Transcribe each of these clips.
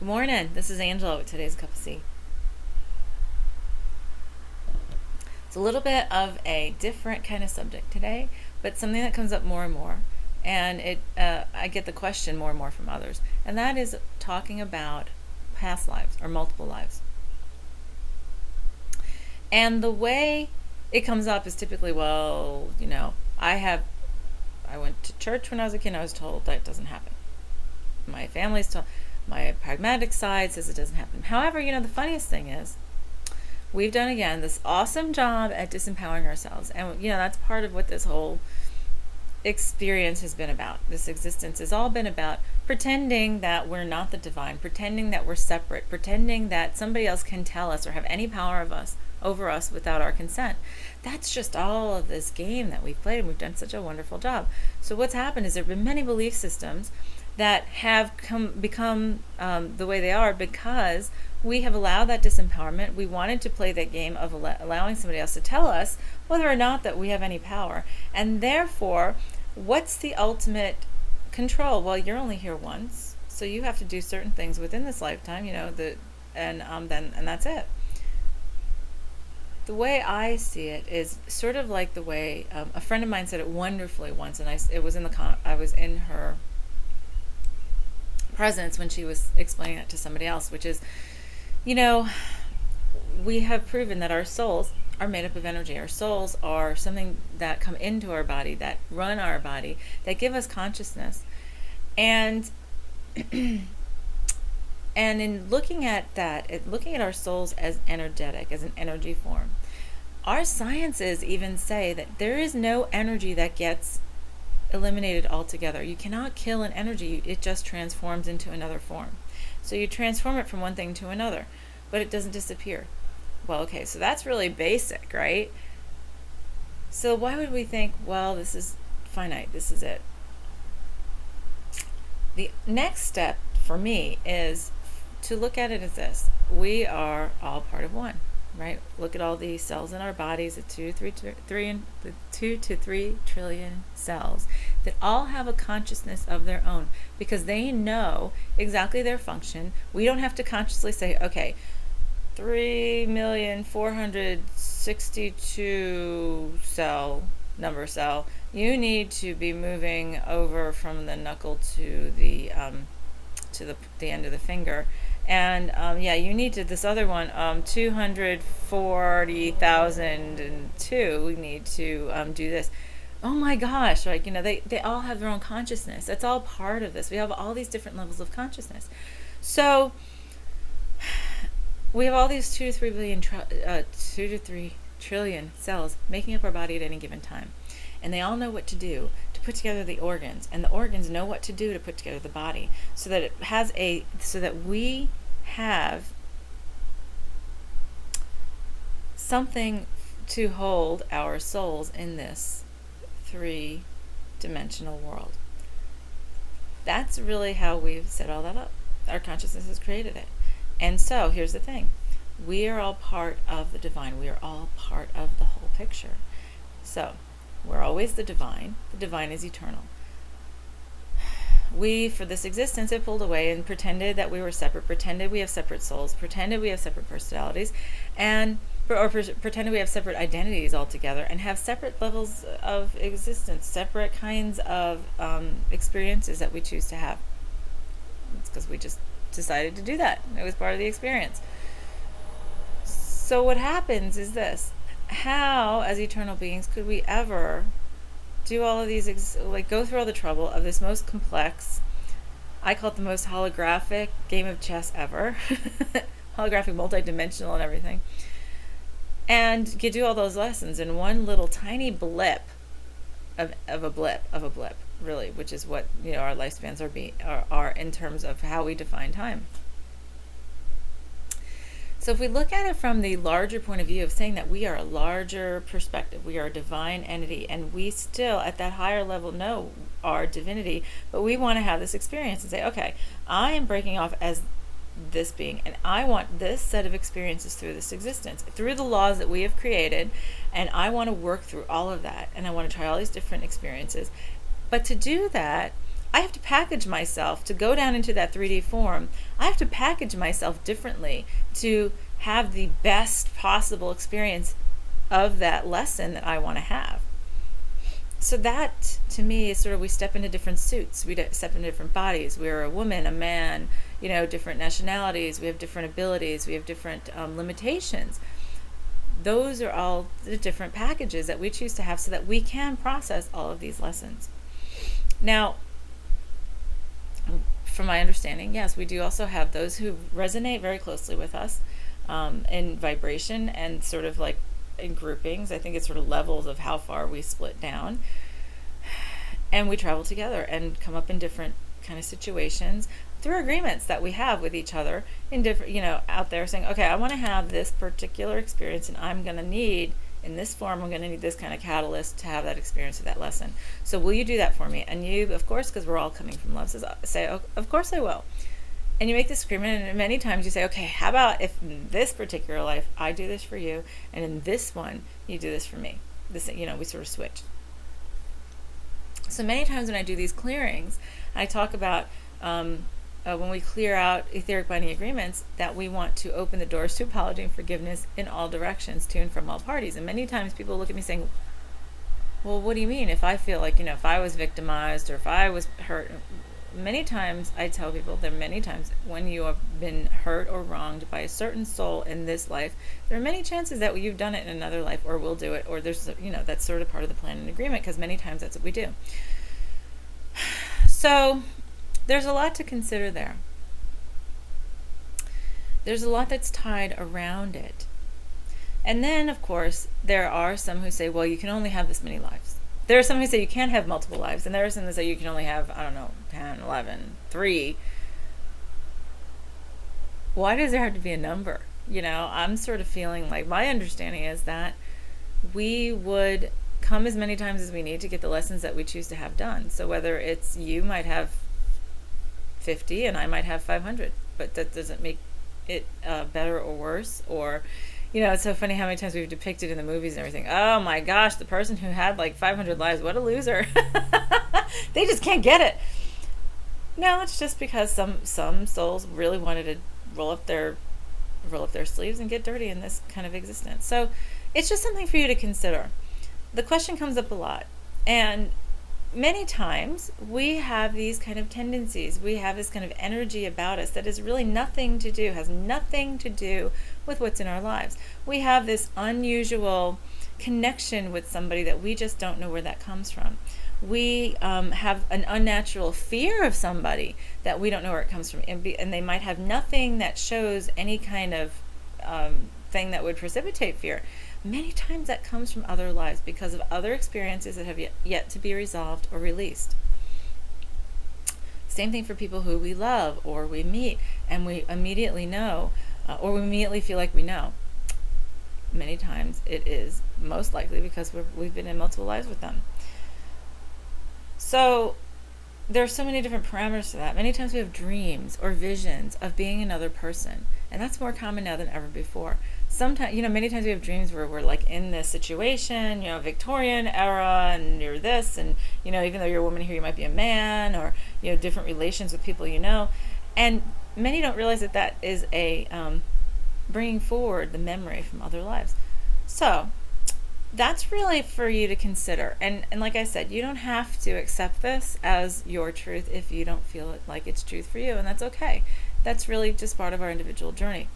Good morning. This is Angela with today's cup of tea. It's a little bit of a different kind of subject today, but something that comes up more and more, and I get the question more and more from others, and that is talking about past lives or multiple lives. And the way it comes up is typically, well, I went to church when I was a kid. And I was told that doesn't happen. My family's told. My pragmatic side says it doesn't happen. However, the funniest thing is we've done again this awesome job at disempowering ourselves, and that's part of what this whole experience has been about. This existence has all been about pretending that we're not the divine, pretending that we're separate, pretending that somebody else can tell us or have any power of us over us without our consent. That's just all of this game that we've played, and we've done such a wonderful job. So what's happened is there have been many belief systems that have become the way they are because we have allowed that disempowerment. We wanted to play that game of allowing somebody else to tell us whether or not that we have any power. And therefore, what's the ultimate control? Well, you're only here once, so you have to do certain things within this lifetime, and that's it. The way I see it is sort of like the way a friend of mine said it wonderfully once, and I was in her presence when she was explaining it to somebody else, which is, we have proven that our souls are made up of energy. Our souls are something that come into our body, that run our body, that give us consciousness. And and in looking at that, looking at our souls as energetic, as an energy form, our sciences even say that there is no energy that gets eliminated altogether. You cannot kill an energy, it just transforms into another form. So you transform it from one thing to another, but it doesn't disappear. Well, okay, so that's really basic, right? So why would we think, well, this is finite, this is it? The next step for me is to look at it as this: we are all part of one, right? Look at all the cells in our bodies, the 2 to 3 trillion cells that all have a consciousness of their own because they know exactly their function. We don't have to consciously say, okay, 3,462 cell, you need to be moving over from the knuckle to the end of the finger. And you need to, this other one, 240,002, we need to do this. Oh my gosh, they all have their own consciousness. That's all part of this. We have all these different levels of consciousness. So we have all these 2 to 3 trillion cells making up our body at any given time. And they all know what to do to put together the organs, and the organs know what to do to put together the body, so that we have something to hold our souls in this 3-dimensional world. That's really how we've set all that up. Our consciousness has created it. And so here's the thing: we are all part of the divine. We are all part of the whole picture. So we're always the divine. The divine is eternal. We, for this existence, have pulled away and pretended that we were separate, pretended we have separate souls, pretended we have separate personalities, pretended we have separate identities altogether, and have separate levels of existence, separate kinds of experiences that we choose to have. It's because we just decided to do that. It was part of the experience. So what happens is this: how, as eternal beings, could we ever do all of these, go through all the trouble of this most complex, I call it the most holographic game of chess ever, holographic, multi-dimensional and everything, and do all those lessons in one little tiny blip of a blip, really, which is what our lifespans are in terms of how we define time. So if we look at it from the larger point of view of saying that we are a larger perspective, we are a divine entity, and we still at that higher level know our divinity, but we want to have this experience and say, okay, I am breaking off as this being, and I want this set of experiences through this existence, through the laws that we have created, and I want to work through all of that, and I want to try all these different experiences. But to do that, I have to package myself to go down into that 3D form. I have to package myself differently to have the best possible experience of that lesson that I want to have. So that, to me, is sort of, we step into different suits. We step into different bodies. We're a woman, a man, different nationalities. We have different abilities. We have different limitations. Those are all the different packages that we choose to have so that we can process all of these lessons. Now, from my understanding, yes, we do also have those who resonate very closely with us in vibration and sort of like in groupings. I think it's sort of levels of how far we split down. And we travel together and come up in different kind of situations through agreements that we have with each other in different, out there saying, okay, I want to have this particular experience and I'm going to need, in this form, I'm going to need this kind of catalyst to have that experience of that lesson. So will you do that for me? And you, of course, because we're all coming from love, say, oh, of course I will. And you make this agreement, and many times you say, okay, how about if in this particular life I do this for you, and in this one you do this for me? This, we sort of switch. So many times when I do these clearings, I talk about when we clear out etheric binding agreements, that we want to open the doors to apology and forgiveness in all directions, to and from all parties. And many times people look at me saying, well, what do you mean? If I feel like, if I was victimized or if I was hurt, many times I tell people, there are many times when you have been hurt or wronged by a certain soul in this life, there are many chances that you've done it in another life or will do it, or there's, that's sort of part of the plan and agreement, because many times that's what we do. So there's a lot to consider there. There's a lot that's tied around it. And then, of course, there are some who say, well, you can only have this many lives. There are some who say you can't have multiple lives, and there are some that say you can only have, 10, 11, 3. Why does there have to be a number? I'm sort of feeling like my understanding is that we would come as many times as we need to get the lessons that we choose to have done. So whether it's you might have 50 and I might have 500, but that doesn't make it better or worse. Or it's so funny how many times we've depicted in the movies and everything, oh my gosh, the person who had like 500 lives, what a loser. They just can't get it. No, it's just because some souls really wanted to roll up their sleeves and get dirty in this kind of existence. So it's just something for you to consider. The question comes up a lot, and many times we have these kind of tendencies. We have this kind of energy about us that is really has nothing to do with what's in our lives. We have this unusual connection with somebody that we just don't know where that comes from. We have an unnatural fear of somebody that we don't know where it comes from. And they might have nothing that shows any kind of thing that would precipitate fear. Many times that comes from other lives because of other experiences that have yet to be resolved or released. Same thing for people who we love or we meet and we immediately know, or we immediately feel like we know. Many times it is most likely because we've been in multiple lives with them. So there are so many different parameters to that. Many times we have dreams or visions of being another person, and that's more common now than ever before. Sometimes, many times we have dreams where we're like in this situation, Victorian era, and you're this, and even though you're a woman here, you might be a man, or different relations with people and many don't realize that is a bringing forward the memory from other lives. So that's really for you to consider, and like I said, you don't have to accept this as your truth if you don't feel it like it's truth for you, and that's okay. That's really just part of our individual journey.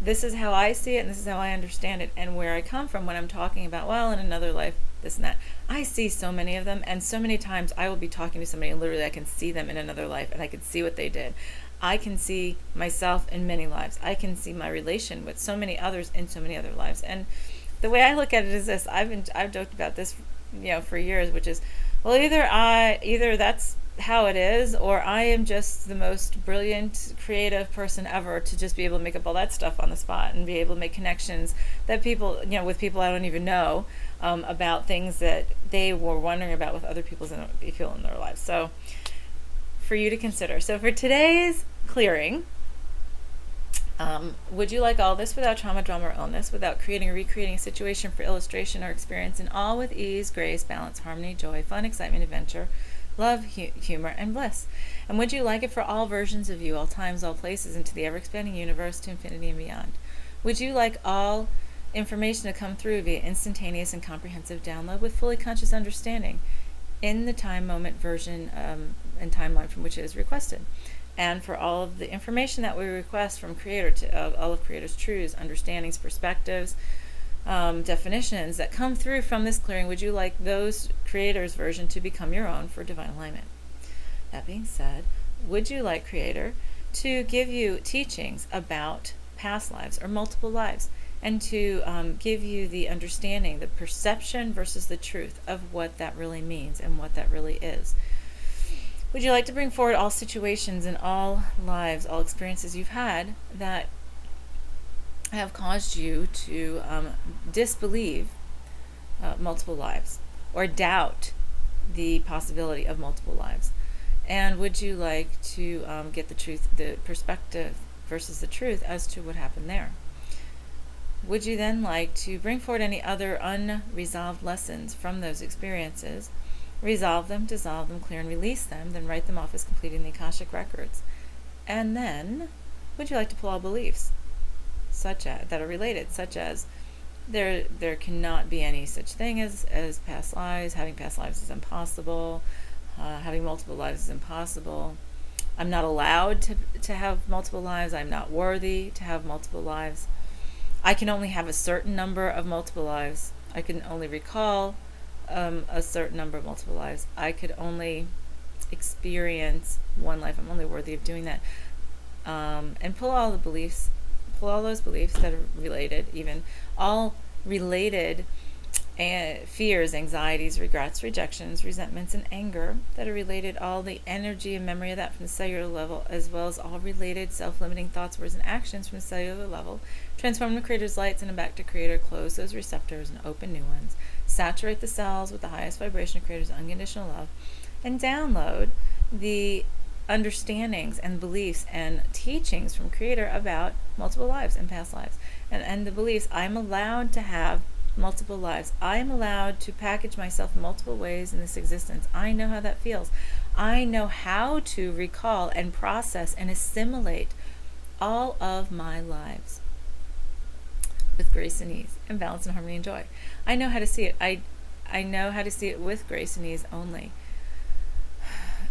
This is how I see it, and this is how I understand it, and where I come from when I'm talking about, well, in another life, this and that. I see so many of them, and so many times I will be talking to somebody, and literally I can see them in another life, and I can see what they did. I can see myself in many lives. I can see my relation with so many others in so many other lives. And the way I look at it is this: I've joked about this, for years, which is, well, either that's how it is, or I am just the most brilliant, creative person ever to just be able to make up all that stuff on the spot and be able to make connections that people, with people I don't even know, about things that they were wondering about with other people in their lives. So for you to consider. So for today's clearing, would you like all this without trauma, drama, or illness, without creating or recreating a situation for illustration or experience, and all with ease, grace, balance, harmony, joy, fun, excitement, adventure, love, humor, and bliss. And would you like it for all versions of you, all times, all places, into the ever-expanding universe, to infinity and beyond? Would you like all information to come through via instantaneous and comprehensive download with fully conscious understanding in the time, moment, version, and timeline from which it is requested? And for all of the information that we request from Creator, to all of Creator's truths, understandings, perspectives, definitions that come through from this clearing, would you like those Creator's version to become your own for divine alignment? That being said, would you like Creator to give you teachings about past lives or multiple lives, and to give you the understanding, the perception versus the truth of what that really means and what that really is? Would you like to bring forward all situations and all lives, all experiences you've had that have caused you to disbelieve multiple lives or doubt the possibility of multiple lives? And would you like to get the truth, the perspective versus the truth as to what happened there? Would you then like to bring forward any other unresolved lessons from those experiences, resolve them, dissolve them, clear and release them, then write them off as completing the Akashic records? And then, would you like to pull all beliefs such as that are related, such as there cannot be any such thing as past lives, having past lives is impossible, having multiple lives is impossible, I'm not allowed to have multiple lives, I'm not worthy to have multiple lives, I can only have a certain number of multiple lives, I can only recall a certain number of multiple lives, I could only experience one life, I'm only worthy of doing that. And pull all those beliefs that are related, even all related fears, anxieties, regrets, rejections, resentments, and anger that are related, all the energy and memory of that from the cellular level, as well as all related self-limiting thoughts, words, and actions from the cellular level. Transform the Creator's light, send them back to Creator, close those receptors and open new ones. Saturate the cells with the highest vibration of Creator's unconditional love, and download the understandings and beliefs and teachings from Creator about multiple lives and past lives. And the beliefs, I'm allowed to have multiple lives. I am allowed to package myself in multiple ways in this existence. I know how that feels. I know how to recall and process and assimilate all of my lives with grace and ease and balance and harmony and joy. I know how to see it. I know how to see it with grace and ease only.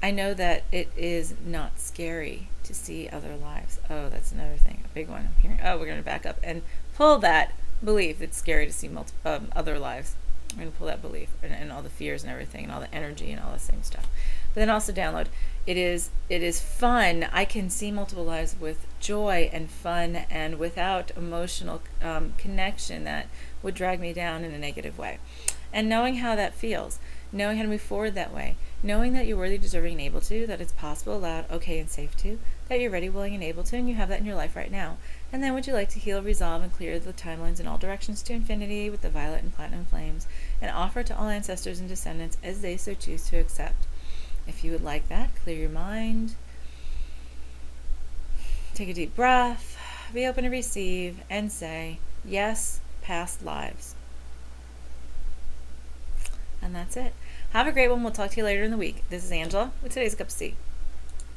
I know that it is not scary to see other lives. Oh, that's another thing, a big one I'm hearing. Oh, we're going to back up and pull that belief. It's scary to see other lives. I'm going to pull that belief and all the fears and everything and all the energy and all the same stuff. But then also download. It is fun. I can see multiple lives with joy and fun and without emotional connection that would drag me down in a negative way. And knowing how that feels, knowing how to move forward that way, knowing that you're worthy, deserving, and able to, that it's possible, allowed, okay, and safe to, that you're ready, willing, and able to, and you have that in your life right now. And then would you like to heal, resolve, and clear the timelines in all directions to infinity with the violet and platinum flames, and offer to all ancestors and descendants as they so choose to accept? If you would like that, clear your mind, take a deep breath, be open to receive, and say, yes, past lives. And that's it. Have a great one. We'll talk to you later in the week. This is Angela with today's Cup of Tea.